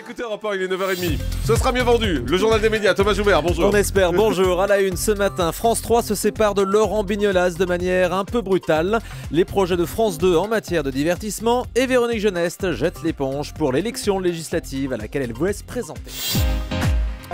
écoutez Rapport, il est 9h30. Ce sera mieux vendu. Le journal des médias, Thomas Joubert, bonjour. On espère, bonjour. À la une ce matin, France 3 se sépare de Laurent Bignolas de manière un peu brutale. Les projets de France 2 en matière de divertissement et Véronique Geneste jette l'éponge pour l'élection législative à laquelle elle voulait se présenter.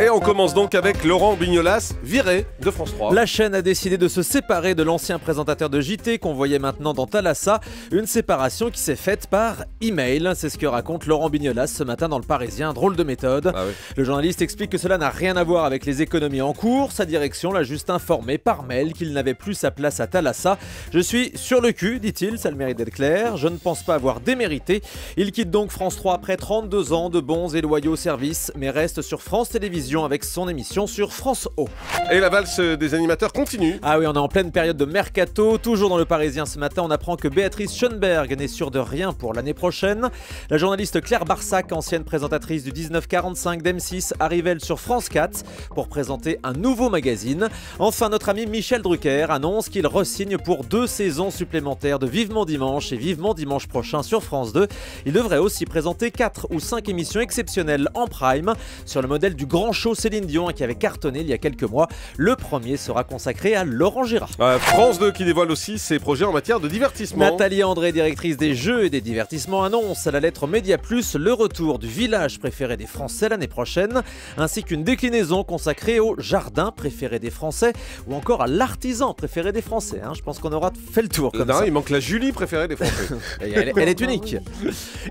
Et on commence donc avec Laurent Bignolas, viré de France 3. La chaîne a décidé de se séparer de l'ancien présentateur de JT qu'on voyait maintenant dans Thalassa. Une séparation qui s'est faite par email. C'est ce que raconte Laurent Bignolas ce matin dans Le Parisien. Drôle de méthode. Ah oui. Le journaliste explique que cela n'a rien à voir avec les économies en cours. Sa direction l'a juste informé par mail qu'il n'avait plus sa place à Thalassa. Je suis sur le cul, dit-il, ça le mérite d'être clair. Je ne pense pas avoir démérité. Il quitte donc France 3 après 32 ans de bons et loyaux services, mais reste sur France Télévisions avec son émission sur France O. Et la valse des animateurs continue. Ah oui, on est en pleine période de mercato. Toujours dans Le Parisien ce matin, on apprend que Béatrice Schoenberg n'est sûre de rien pour l'année prochaine. La journaliste Claire Barsac, ancienne présentatrice du 1945 d'M6, arrive elle sur France 4 pour présenter un nouveau magazine. Enfin, notre ami Michel Drucker annonce qu'il re-signe pour 2 saisons supplémentaires de Vivement Dimanche et Vivement Dimanche prochain sur France 2. Il devrait aussi présenter 4 ou 5 émissions exceptionnelles en prime sur le modèle du grand show Céline Dion qui avait cartonné il y a quelques mois. Le premier sera consacré à Laurent Gérard. France 2 qui dévoile aussi ses projets en matière de divertissement. Nathalie André, directrice des jeux et des divertissements, annonce à la lettre Média Plus le retour du village préféré des Français l'année prochaine, ainsi qu'une déclinaison consacrée au jardin préféré des Français ou encore à l'artisan préféré des Français. Je pense qu'on aura fait le tour comme ça. Il manque la Julie préférée des Français. Elle est unique.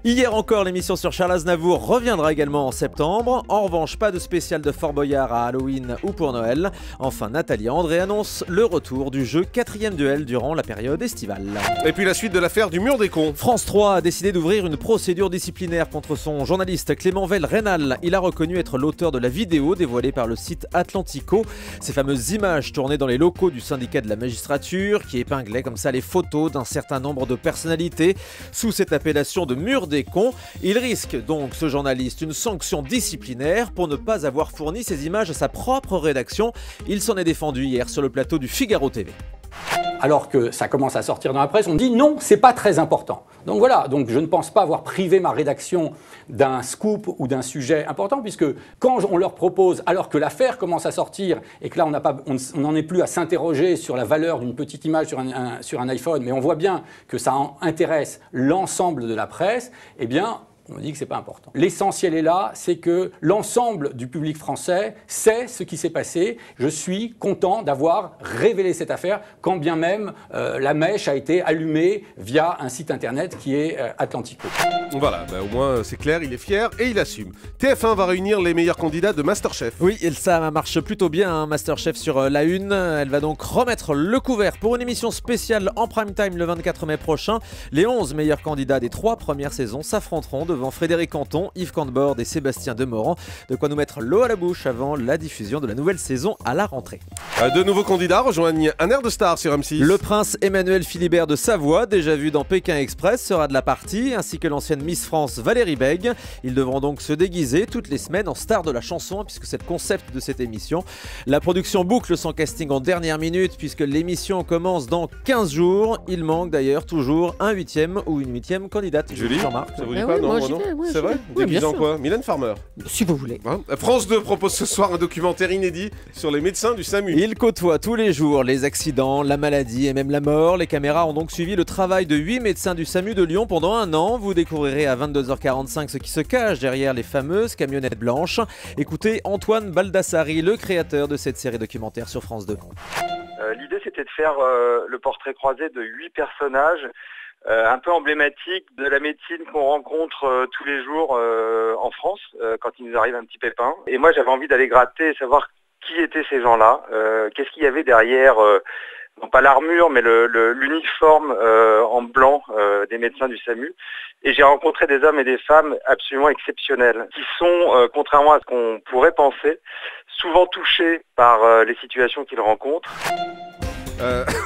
Hier encore, l'émission sur Charles Aznavour reviendra également en septembre. En revanche, pas de spécial de Fort Boyard à Halloween ou pour Noël. Enfin, Nathalie André annonce le retour du jeu 4e duel durant la période estivale. Et puis la suite de l'affaire du mur des cons. France 3 a décidé d'ouvrir une procédure disciplinaire contre son journaliste Clément Vell-Rénal. Il a reconnu être l'auteur de la vidéo dévoilée par le site Atlantico. Ces fameuses images tournées dans les locaux du syndicat de la magistrature qui épinglaient comme ça les photos d'un certain nombre de personnalités sous cette appellation de mur des cons. Il risque donc, ce journaliste, une sanction disciplinaire pour ne pas avoir fourni ces images à sa propre rédaction. Il s'en est défendu hier sur le plateau du Figaro TV. Alors que ça commence à sortir dans la presse, on dit non, c'est pas très important. Donc voilà, donc je ne pense pas avoir privé ma rédaction d'un scoop ou d'un sujet important, puisque quand on leur propose, alors que l'affaire commence à sortir et que là on n'en est plus à s'interroger sur la valeur d'une petite image sur un iPhone, mais on voit bien que ça intéresse l'ensemble de la presse, eh bien on dit que c'est pas important. L'essentiel est là, c'est que l'ensemble du public français sait ce qui s'est passé. Je suis content d'avoir révélé cette affaire, quand bien même la mèche a été allumée via un site internet qui est Atlantico. Voilà, au moins c'est clair, il est fier et il assume. TF1 va réunir les meilleurs candidats de Masterchef. Oui, et ça marche plutôt bien, Masterchef sur la une. Elle va donc remettre le couvert pour une émission spéciale en prime time le 24 mai prochain. Les 11 meilleurs candidats des 3 premières saisons s'affronteront devant Frédéric Canton, Yves Cantebord et Sébastien Demorand. De quoi nous mettre l'eau à la bouche avant la diffusion de la nouvelle saison à la rentrée. De nouveaux candidats rejoignent un air de star sur M6. Le prince Emmanuel Philibert de Savoie, déjà vu dans Pékin Express, sera de la partie, ainsi que l'ancienne Miss France Valérie Bègue. Ils devront donc se déguiser toutes les semaines en star de la chanson, puisque c'est le concept de cette émission. La production boucle son casting en dernière minute, puisque l'émission commence dans 15 jours. Il manque d'ailleurs toujours un 8e ou une 8e candidate. Julie, Jean-Marc, ça vous dit pas? Non, non. C'est vrai? Déguisé en quoi? Mylène Farmer. Si vous voulez. France 2 propose ce soir un documentaire inédit sur les médecins du SAMU. Il côtoie tous les jours les accidents, la maladie et même la mort. Les caméras ont donc suivi le travail de 8 médecins du SAMU de Lyon pendant un an. Vous découvrirez à 22h45 ce qui se cache derrière les fameuses camionnettes blanches. Écoutez Antoine Baldassari, le créateur de cette série documentaire sur France 2. L'idée, c'était de faire le portrait croisé de 8 personnages un peu emblématiques de la médecine qu'on rencontre tous les jours en France quand il nous arrive un petit pépin. Et moi, j'avais envie d'aller gratter et savoir qui étaient ces gens-là, qu'est-ce qu'il y avait derrière, non pas l'armure, mais l'uniforme en blanc des médecins du SAMU. Et j'ai rencontré des hommes et des femmes absolument exceptionnels, qui sont, contrairement à ce qu'on pourrait penser, souvent touchés par les situations qu'ils rencontrent.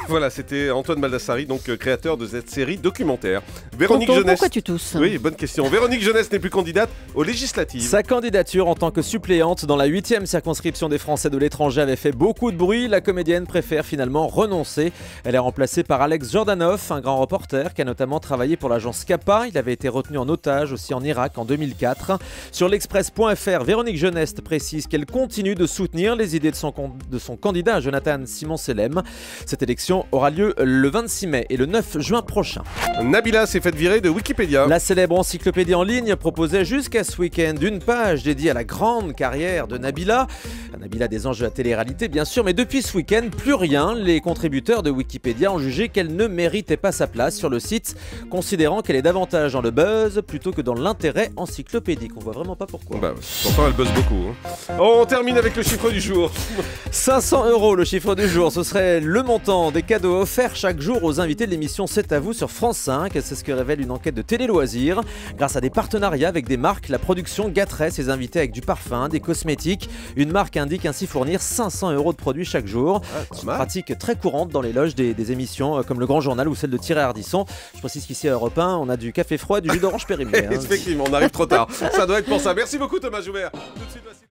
Voilà, c'était Antoine Baldassari, donc créateur de cette série documentaire. Véronique Tonton, Jeunesse. pourquoi tu tousses? Oui, bonne question. Véronique Jeunesse n'est plus candidate aux législatives. Sa candidature en tant que suppléante dans la 8e circonscription des Français de l'étranger avait fait beaucoup de bruit. La comédienne préfère finalement renoncer. Elle est remplacée par Alex Jordanov, un grand reporter qui a notamment travaillé pour l'agence CAPA. Il avait été retenu en otage aussi en Irak en 2004. Sur l'Express.fr, Véronique Jeunesse précise qu'elle continue de soutenir les idées de son candidat Jonathan Simon-Selem. Cette élection aura lieu le 26 mai et le 9 juin prochain. Nabila s'est faite virer de Wikipédia. La célèbre encyclopédie en ligne proposait jusqu'à ce week-end une page dédiée à la grande carrière de Nabila. Nabila des anges de la télé-réalité bien sûr, mais depuis ce week-end, plus rien. Les contributeurs de Wikipédia ont jugé qu'elle ne méritait pas sa place sur le site, considérant qu'elle est davantage dans le buzz plutôt que dans l'intérêt encyclopédique. On voit vraiment pas pourquoi. Bah, pourtant elle buzz beaucoup. On termine avec le chiffre du jour. 500 € le chiffre du jour, ce serait le montant des cadeaux offerts chaque jour aux invités de l'émission C'est à vous sur France 5. C'est ce que révèle une enquête de Télé Loisirs. Grâce à des partenariats avec des marques, la production gâterait ses invités avec du parfum, des cosmétiques. Une marque indique ainsi fournir 500 € de produits chaque jour. C'est une pratique très courante dans les loges des émissions comme Le Grand Journal ou celle de Thierry Ardisson. Je précise qu'ici à Europe 1, on a du café froid et du jus d'orange périmé. Effectivement, on arrive trop tard. Ça doit être pour ça. Merci beaucoup Thomas Joubert. Tout de suite, voici...